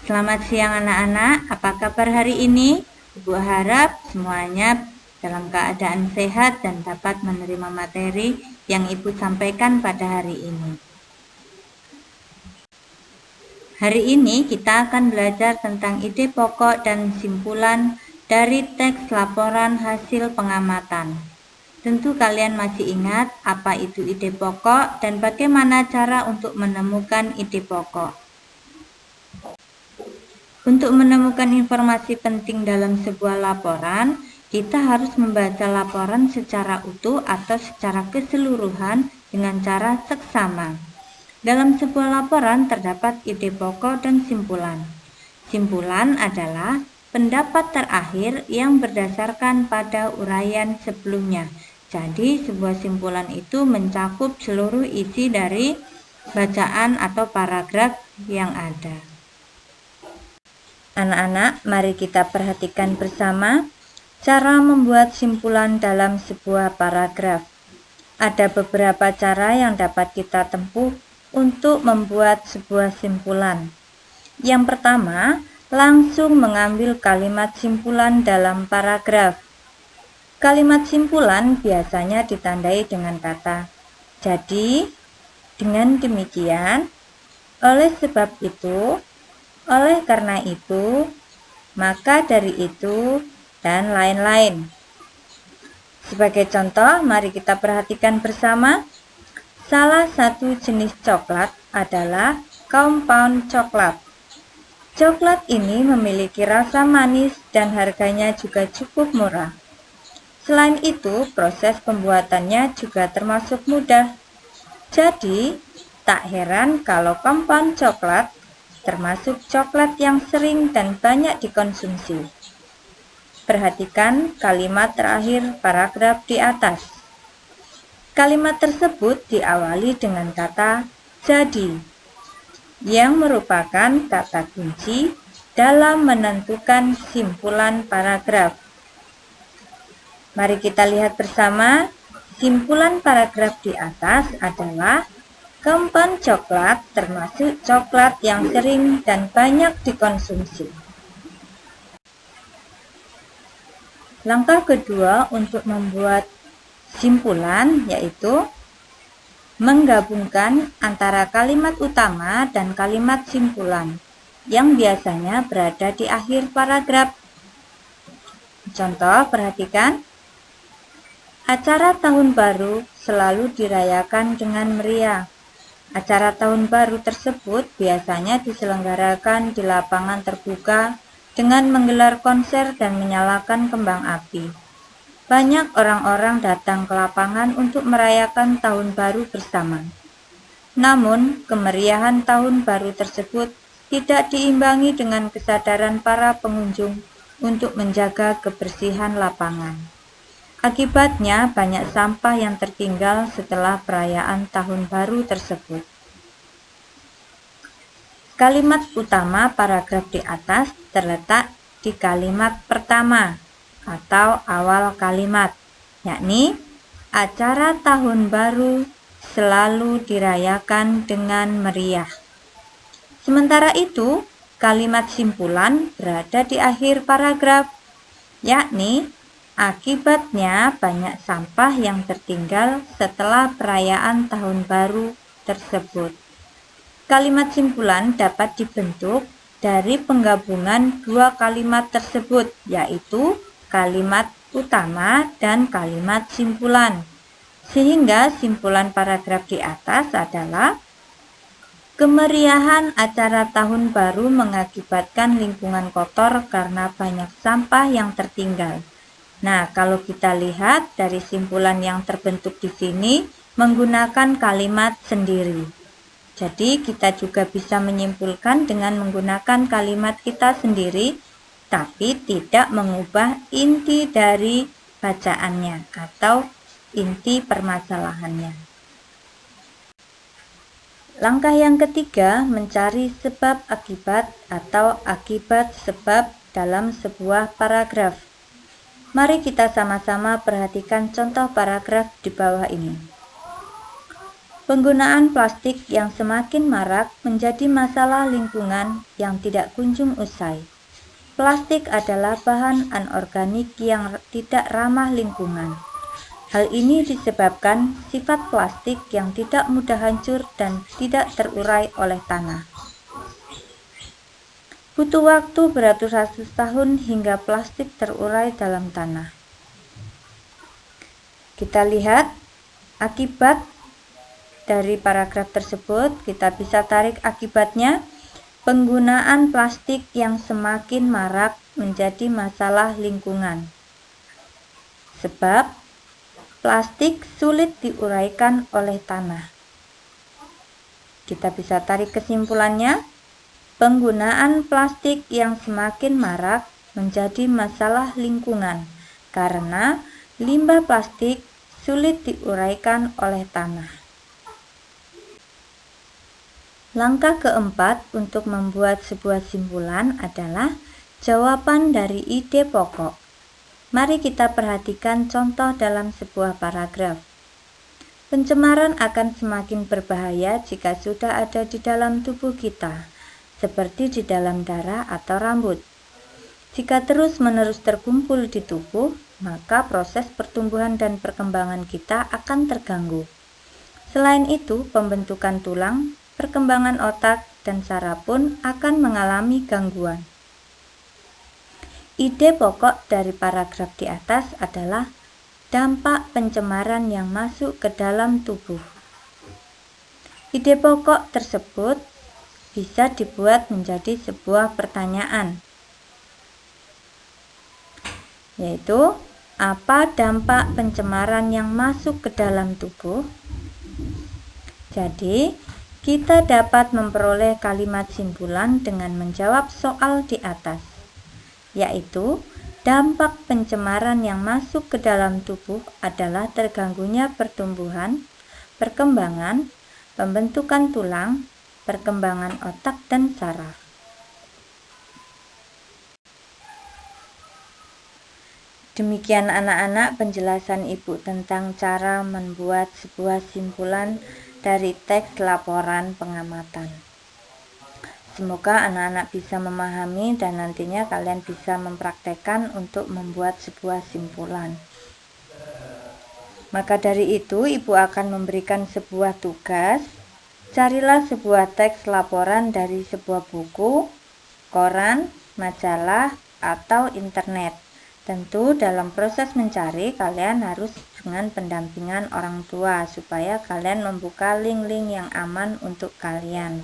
Selamat siang anak-anak, apa kabar hari ini? Ibu harap semuanya dalam keadaan sehat dan dapat menerima materi yang Ibu sampaikan pada hari ini. Hari ini kita akan belajar tentang ide pokok dan simpulan dari teks laporan hasil pengamatan. Tentu kalian masih ingat apa itu ide pokok dan bagaimana cara untuk menemukan ide pokok. Untuk menemukan informasi penting dalam sebuah laporan, kita harus membaca laporan secara utuh atau secara keseluruhan dengan cara seksama. Dalam sebuah laporan terdapat ide pokok dan simpulan. Simpulan adalah pendapat terakhir yang berdasarkan pada uraian sebelumnya. Jadi, sebuah simpulan itu mencakup seluruh isi dari bacaan atau paragraf yang ada. Anak-anak, mari kita perhatikan bersama cara membuat simpulan dalam sebuah paragraf. Ada beberapa cara yang dapat kita tempuh untuk membuat sebuah simpulan. Yang pertama, langsung mengambil kalimat simpulan dalam paragraf. Kalimat simpulan biasanya ditandai dengan kata "jadi", dengan demikian, oleh sebab itu, oleh karena itu, maka dari itu, dan lain-lain. Sebagai contoh, mari kita perhatikan bersama. Salah satu jenis coklat adalah compound coklat. Coklat ini memiliki rasa manis dan harganya juga cukup murah. Selain itu, proses pembuatannya juga termasuk mudah. Jadi, tak heran kalau compound coklat termasuk coklat yang sering dan banyak dikonsumsi. Perhatikan kalimat terakhir paragraf di atas. Kalimat tersebut diawali dengan kata "jadi", yang merupakan kata kunci dalam menentukan simpulan paragraf. Mari kita lihat bersama, simpulan paragraf di atas adalah compound coklat termasuk coklat yang sering dan banyak dikonsumsi. Langkah kedua untuk membuat simpulan yaitu menggabungkan antara kalimat utama dan kalimat simpulan yang biasanya berada di akhir paragraf. Contoh, perhatikan. Acara tahun baru selalu dirayakan dengan meriah. Acara tahun baru tersebut biasanya diselenggarakan di lapangan terbuka dengan menggelar konser dan menyalakan kembang api. Banyak orang-orang datang ke lapangan untuk merayakan tahun baru bersama. Namun, kemeriahan tahun baru tersebut tidak diimbangi dengan kesadaran para pengunjung untuk menjaga kebersihan lapangan. Akibatnya, banyak sampah yang tertinggal setelah perayaan tahun baru tersebut. Kalimat utama paragraf di atas terletak di kalimat pertama atau awal kalimat, yakni acara tahun baru selalu dirayakan dengan meriah. Sementara itu, kalimat simpulan berada di akhir paragraf, yakni akibatnya banyak sampah yang tertinggal setelah perayaan tahun baru tersebut. Kalimat simpulan dapat dibentuk dari penggabungan dua kalimat tersebut, yaitu kalimat utama dan kalimat simpulan. Sehingga simpulan paragraf di atas adalah kemeriahan acara tahun baru mengakibatkan lingkungan kotor karena banyak sampah yang tertinggal. Nah, kalau kita lihat dari simpulan yang terbentuk di sini menggunakan kalimat sendiri. Jadi, kita juga bisa menyimpulkan dengan menggunakan kalimat kita sendiri, tapi tidak mengubah inti dari bacaannya atau inti permasalahannya. Langkah yang ketiga, mencari sebab akibat atau akibat sebab dalam sebuah paragraf. Mari kita sama-sama perhatikan contoh paragraf di bawah ini. Penggunaan plastik yang semakin marak menjadi masalah lingkungan yang tidak kunjung usai. Plastik adalah bahan anorganik yang tidak ramah lingkungan. Hal ini disebabkan sifat plastik yang tidak mudah hancur dan tidak terurai oleh tanah. Butuh waktu beratus-ratus tahun hingga plastik terurai dalam tanah. Kita lihat akibat dari paragraf tersebut, kita bisa tarik akibatnya. Penggunaan plastik yang semakin marak menjadi masalah lingkungan. Sebab plastik sulit diuraikan oleh tanah. Kita bisa tarik kesimpulannya, penggunaan plastik yang semakin marak menjadi masalah lingkungan karena limbah plastik sulit diuraikan oleh tanah. Langkah keempat untuk membuat sebuah simpulan adalah jawaban dari ide pokok. Mari kita perhatikan contoh dalam sebuah paragraf. Pencemaran akan semakin berbahaya jika sudah ada di dalam tubuh kita, seperti di dalam darah atau rambut. Jika terus-menerus terkumpul di tubuh, maka proses pertumbuhan dan perkembangan kita akan terganggu. Selain itu, pembentukan tulang, perkembangan otak, dan saraf pun akan mengalami gangguan. Ide pokok dari paragraf di atas adalah dampak pencemaran yang masuk ke dalam tubuh. Ide pokok tersebut bisa dibuat menjadi sebuah pertanyaan, yaitu apa dampak pencemaran yang masuk ke dalam tubuh? Jadi, kita dapat memperoleh kalimat simpulan dengan menjawab soal di atas, yaitu dampak pencemaran yang masuk ke dalam tubuh adalah terganggunya pertumbuhan, perkembangan, pembentukan tulang, perkembangan otak dan saraf. Demikian anak-anak penjelasan Ibu tentang cara membuat sebuah simpulan dari teks laporan pengamatan. Semoga anak-anak bisa memahami dan nantinya kalian bisa mempraktekkan untuk membuat sebuah simpulan. Maka dari itu, Ibu akan memberikan sebuah tugas. Carilah sebuah teks laporan dari sebuah buku, koran, majalah, atau internet. Tentu dalam proses mencari kalian harus dengan pendampingan orang tua supaya kalian membuka link-link yang aman untuk kalian.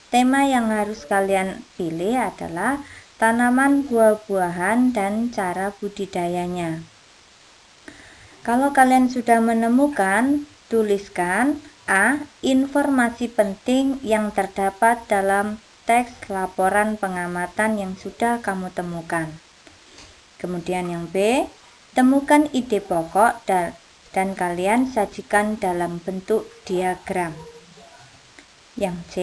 Tema yang harus kalian pilih adalah tanaman buah-buahan dan cara budidayanya. Kalau kalian sudah menemukan, tuliskan A. Informasi penting yang terdapat dalam teks laporan pengamatan yang sudah kamu temukan. Kemudian yang B, temukan ide pokok dan kalian sajikan dalam bentuk diagram. Yang C,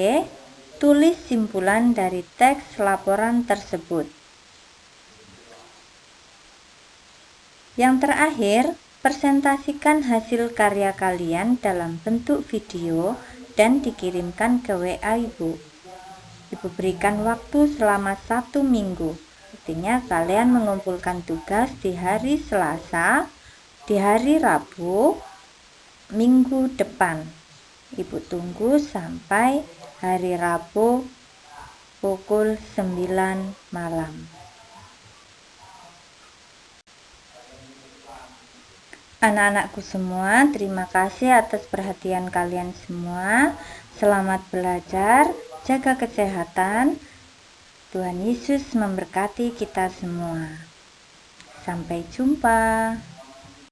tulis simpulan dari teks laporan tersebut. Yang terakhir, presentasikan hasil karya kalian dalam bentuk video dan dikirimkan ke WA Ibu. Ibu berikan waktu selama 1 minggu. Artinya kalian mengumpulkan tugas di hari Selasa, di hari Rabu, minggu depan. Ibu tunggu sampai hari Rabu pukul 9 malam. Anak-anakku semua, terima kasih atas perhatian kalian semua. Selamat belajar, jaga kesehatan. Tuhan Yesus memberkati kita semua. Sampai jumpa.